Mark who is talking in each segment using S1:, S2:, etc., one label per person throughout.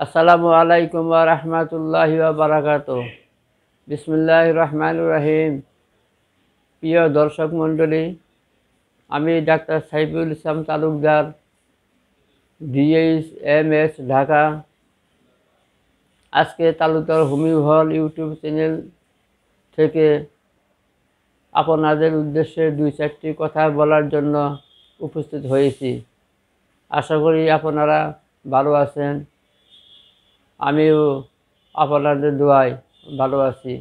S1: আসসালামু আলাইকুম ওয়া রাহমাতুল্লাহি ওয়া বারাকাতুহু। বিসমিল্লাহির রহমানির রহিম। প্রিয় দর্শক মণ্ডলী, আমি ডাক্তার সাইফুল ইসলাম তালুকদার, DHMS ঢাকা। আজকে তালুকদার হোমিও হল ইউটিউব চ্যানেল থেকে আপনাদের উদ্দেশ্যে দুই চারটি কথা বলার জন্য উপস্থিত হয়েছি। আশা করি আপনারা ভালো আছেন। আমিও আপনাদের দোয়ায় ভালো আছি।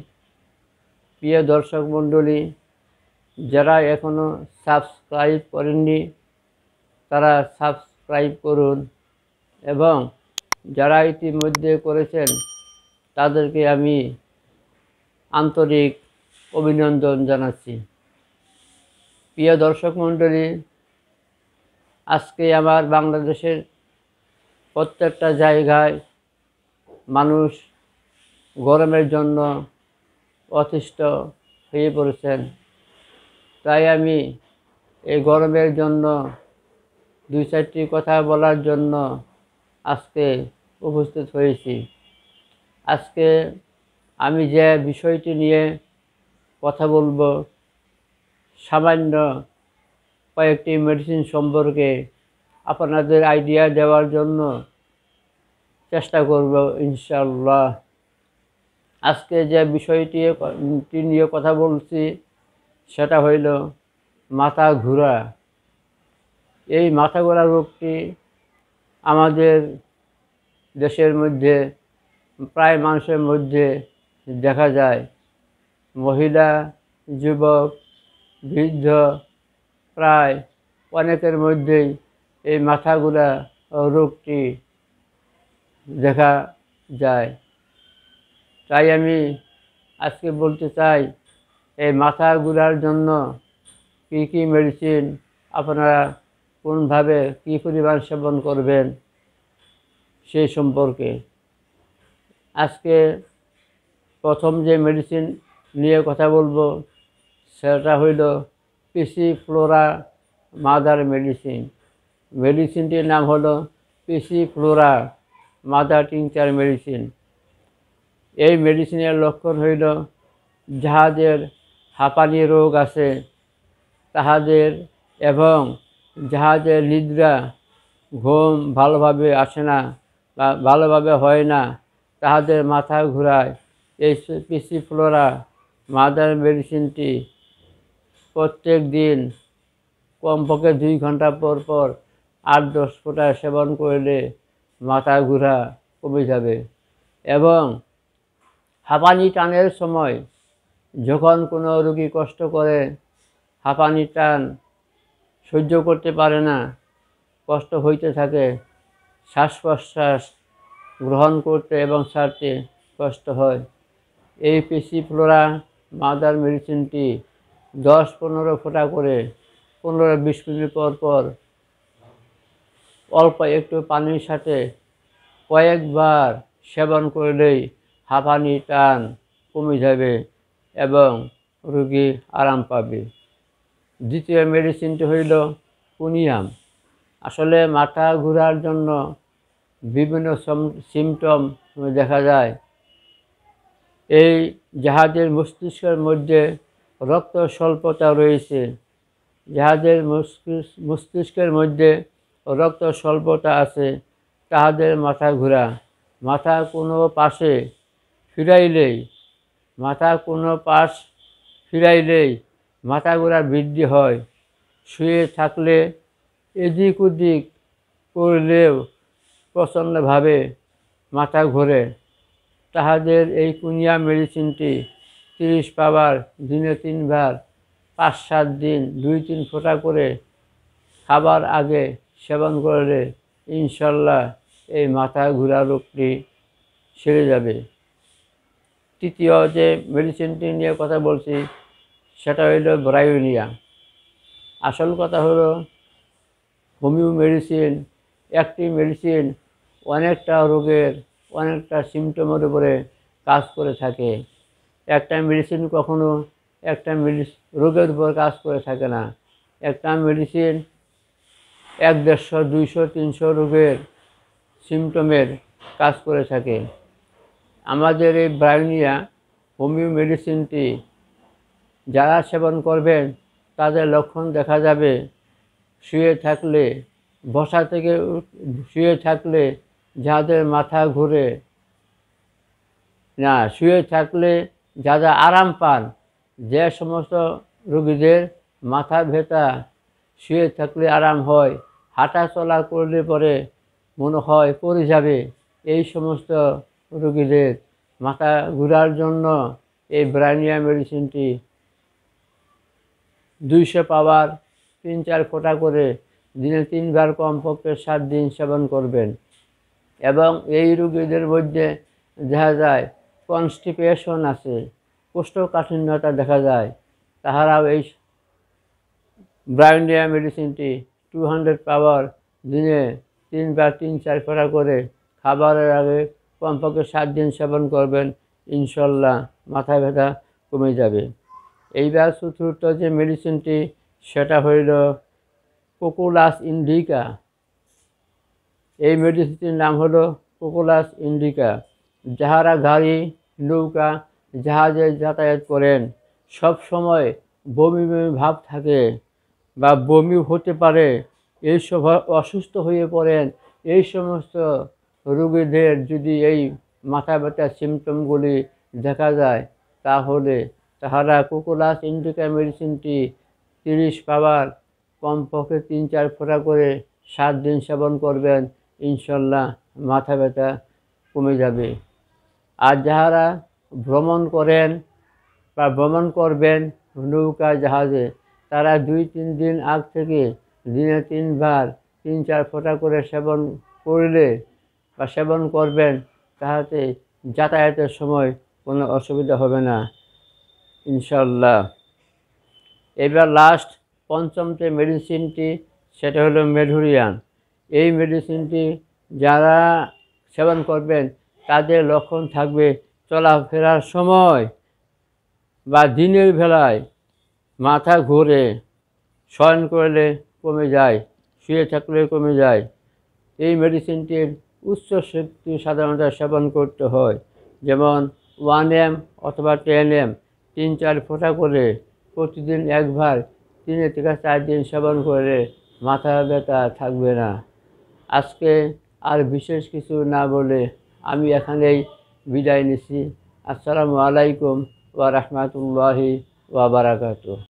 S1: প্রিয় দর্শক মণ্ডলী, যারা এখনও সাবস্ক্রাইব করেননি তারা সাবস্ক্রাইব করুন, এবং যারা ইতিমধ্যে করেছেন তাদেরকে আমি আন্তরিক অভিনন্দন জানাচ্ছি। প্রিয় দর্শক মণ্ডলী, আজকে আমার বাংলাদেশের প্রত্যেকটা জায়গায় মানুষ গরমের জন্য অতিষ্ঠ হয়ে পড়েছেন। তাই আমি এই গরমের জন্য দুই চারটি কথা বলার জন্য আজকে উপস্থিত হয়েছি। আজকে আমি যে বিষয়টি নিয়ে কথা বলবো, সামান্য কয়েকটি মেডিসিন সম্পর্কে আপনাদের আইডিয়া দেওয়ার জন্য চেষ্টা করব ইনশাআল্লাহ। আজকে যে বিষয়টি নিয়ে কথা বলছি সেটা হইল মাথা ঘোরা। এই মাথা ঘোরা রোগটি আমাদের দেশের মধ্যে প্রায় মানুষের মধ্যে দেখা যায়। মহিলা, যুবক, বৃদ্ধ প্রায় অনেকের মধ্যেই এই মাথা ঘোরা রোগটি দেখা যায়। তাই আমি আজকে বলতে চাই, এই মাথা ঘোরার জন্য কী কী মেডিসিন আপনারা কোনভাবে কী পরিমাণ সেবন করবেন সেই সম্পর্কে। আজকে প্রথম যে মেডিসিন নিয়ে কথা বলবো সেটা হইল পিসিফ্লোরা মাদার মেডিসিন। মেডিসিনটির নাম হলো পিসিফ্লোরা মাদার টিংচার মেডিসিন। এই মেডিসিনের লক্ষণ হইল যাহাদের হাঁপানি রোগ আছে তাহাদের, এবং যাহাদের নিদ্রা ঘুম ভালোভাবে আসে না বা ভালোভাবে হয় না, তাহাদের মাথা ঘুরায়, এই পিসিফ্লোরা মাদার মেডিসিনটি প্রত্যেক দিন কমপক্ষে 2 ঘন্টা পর পর 8-10 ফোঁটা সেবন করলে মাথা ঘুরা কমে যাবে। এবং হাঁপানি টানের সময় যখন কোনো রোগী কষ্ট করে, হাঁপানি টান সহ্য করতে পারে না, কষ্ট হইতে থাকে, শ্বাস প্রশ্বাস গ্রহণ করতে এবং ছাড়তে কষ্ট হয়, এই পিসিফ্লোরা মাদার মেডিসিনটি 10-15 ফোঁটা করে 15-20 মিনিট পর পর অল্প একটু পানির সাথে কয়েকবার সেবন করলেই হাঁপানি টান কমে যাবে এবং রোগী আরাম পাবে। দ্বিতীয় মেডিসিনটি হইল কুনিয়াম। আসলে মাথা ঘোরার জন্য বিভিন্ন সিমটম দেখা যায়। এই যাহাদের মস্তিষ্কের মধ্যে রক্ত স্বল্পতা রয়েছে, যাহাদের মস্তিষ্কের মধ্যে রক্ত স্বল্পতা আছে, তাহাদের মাথা ঘোরা, মাথা কোনো পাশে ফিরাইলেই মাথা ঘোরা বৃদ্ধি হয়। শুয়ে থাকলে এদিক ওদিক করলেও প্রচণ্ডভাবে মাথা ঘোরে, তাহাদের এই কুনিয়া মেডিসিনটি 30 পাবার, দিনে 3 বার, 5-7 দিন 2-3 ফোঁটা করে খাবার আগে সেবন করলে ইনশাল্লাহ এই মাথা ঘোরা রোগটি সেরে যাবে। তৃতীয় যে মেডিসিনটি নিয়ে কথা বলছি সেটা হইল ব্রায়োনিয়া। আসল কথা হলো হোমিও মেডিসিন একটি মেডিসিন অনেকটা রোগের, অনেকটা সিমটমের উপরে কাজ করে থাকে। একটা মেডিসিন কখনো একটা রোগের উপর কাজ করে থাকে না। একটা মেডিসিন 100, 150, 200, 300 রোগের সিমটমের কাজ করে থাকে। আমাদের এই ব্রায়োনিয়া হোমিও মেডিসিনটি যারা সেবন করবেন তাদের লক্ষণ দেখা যাবে। শুয়ে থাকলে, বসা থেকে শুয়ে থাকলে যাদের মাথা ঘুরে, না শুয়ে থাকলে যারা আরাম পান, যে সমস্ত রোগীদের মাথা ব্যথা শুয়ে থাকলে আরাম হয়, হাঁটা চলা করলে পরে মনে হয় পড়ে যাবে, এই সমস্ত রোগীদের মাথা ঘোরার জন্য এই ব্রায়োনিয়া মেডিসিনটি 200 পাওয়ার 3-4 ফোঁটা করে দিনে 3 বার কমপক্ষে 7 দিন সেবন করবেন। এবং এই রোগীদের মধ্যে দেখা যায় কনস্টিপেশন আছে, কোষ্ঠকাঠিন্যতা দেখা যায়, তাহারাও এই ব্রায়োনিয়া মেডিসিনটি 200 পাওয়ার দিনে 3 বার 3-4 ফোঁটা করে খাবারের আগে কমপক্ষে 7 দিন সেবন করবেন, ইনশাল্লাহ মাথা ব্যথা কমে যাবে। এইবার চতুর্থ যে মেডিসিনটি সেটা হইল কোকুলাস ইন্ডিকা। এই মেডিসিনটির নাম হলো কোকুলাস ইন্ডিকা। যাহারা গাড়ি, নৌকা, জাহাজে যাতায়াত করেন, সব সময় বমি বমি ভাব থাকে বা বমি হতে পারে, এইসব অসুস্থ হয়ে পড়েন, এই সমস্ত রোগীদের যদি এই মাথা ব্যথার সিমটমগুলি দেখা যায় তাহলে তাহারা কোকুলাস ইন্ডিকা মেডিসিনটি 30 পাওয়ার কমপক্ষে 3-4 ফোঁটা করে 7 দিন সেবন করবেন, ইনশাল্লাহ মাথা ব্যথা কমে যাবে। আর যাহারা ভ্রমণ করেন বা ভ্রমণ করবেন নৌকা জাহাজে, তারা 2-3 দিন আগ থেকে দিনে 3 বার 3-4 ফোঁটা করে সেবন করলে বা সেবন করবেন, তাহাতে যাতায়াতের সময় কোনো অসুবিধা হবে না, ইনশাল্লাহ। এবার লাস্ট পঞ্চম যে মেডিসিনটি সেটা হলো মেডোরিয়ান। এই মেডিসিনটি যারা সেবন করবেন তাদের লক্ষণ থাকবে চলাফেরার সময় বা দিনের বেলায় মাথা ঘুরে, শয়ন করলে কমে যায়, শুয়ে থাকলে কমে যায়। এই মেডিসিনটির উচ্চ শক্তি সাধারণত সেবন করতে হয়, যেমন 1 mg অথবা 10 mg 3-4 ফোঁটা করে প্রতিদিন একবার 3 থেকে 4 দিন সেবন করে মাথা ব্যথা থাকবে না। আজকে আর বিশেষ কিছু না বলে আমি এখানেই বিদায় নিচ্ছি। আসসালামু আলাইকুম ওয়া রাহমাতুল্লাহি ওয়া বারাকাতুহু।